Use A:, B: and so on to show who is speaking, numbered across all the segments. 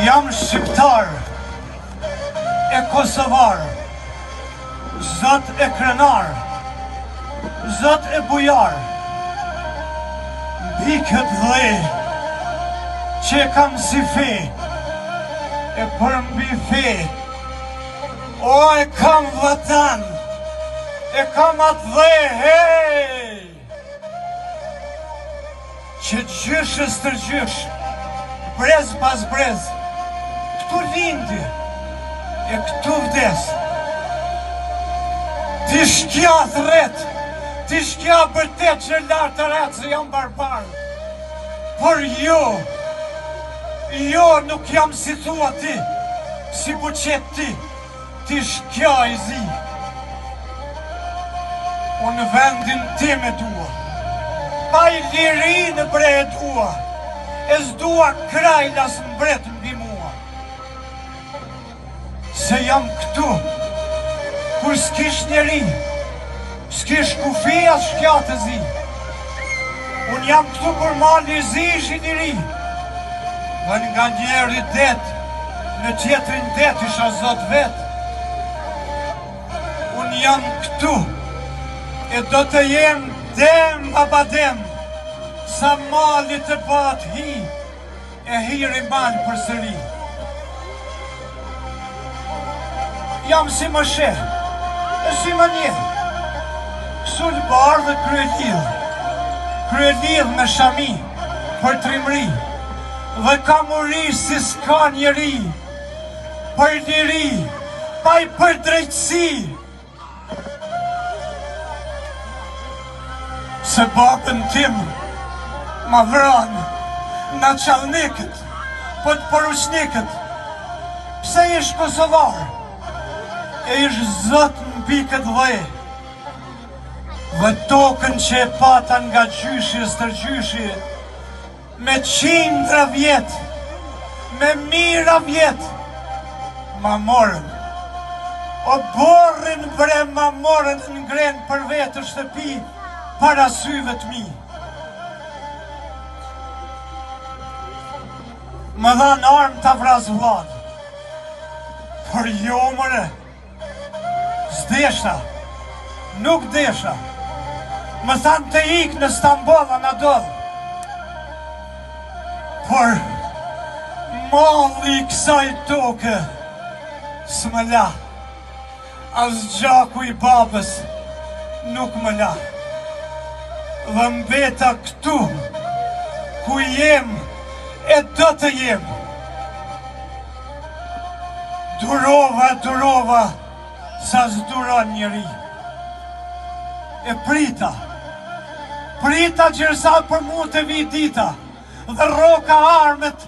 A: Jam shqiptar, e kosovar, zot e krenar, zot e bujar, mbi këtë dhe që kam si fe, e për mbi fe, o e kam vatan, e kam atë dhe, hej, që gjyshës të gjysh, brez pas brez, këtu lindi, e këtu vdes. Ti shkja thret, ti shkja bërtet që lartë të ratë se jam barbar. Por jo nuk jam si thua ti, si buqet ti, ti shkja i zi. Unë vendin ti me dua, pa i liri në bre e dua, e s'dua krajlas në bret në bi mua. Se jam këtu, kur s'kish njeri, s'kish kufi as shkja të zi. Unë jam këtu kur mali zi ishin i ri, dhe nga njeri det, në tjetrin det isha zot vet. Unë jam këtu, e do të jem dem abadem, sa mali të bat hi, e hiri mal për sëri. Jam si më sheh, e si më një, sul bar dhe krye lidh me shami, për trimri, dhe ka muri si s'ka njeri, për liri, pa i për drejtësi. Se babën tim ma vran në qalnikët, po të porushnikët, pse ish kosovar, e ish zot në pikët dhe, dhe tokën që e pata nga gjyshi stërgjyshi, me qindra vjet, me mira vjet, ma morën, o borrin bre ma morën në ngren për vetë shtëpi, para syve të mi. Më dhanë armë të vraz vlad, por jo mëre, s'desha, nuk desha, më thanë të ikë në Stambolla në dodhë, por malli i kësaj toke s'më la, as gjaku i babës nuk më la. Dhe mbeta këtu, ku jem, e do të jem. Durova, sa s'duron njëri. E prita gjërsa për mu të vi dita, dhe roka armet,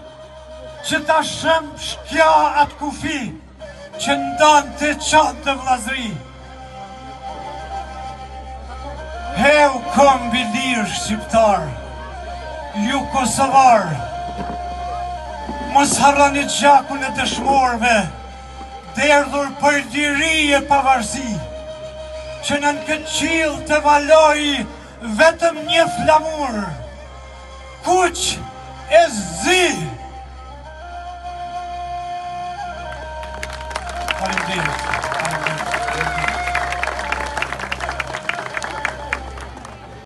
A: që ta shëm shkja atë kufi, që ndanë të qatë të vlazri. Heu kombi lirë shqiptar, ju kosovar, mos harroni gjakun e dëshmorve, derdhur për liri e pavarësi, që në këtë qilë të valoj vetëm një flamur, kuq e zi. Faleminderit.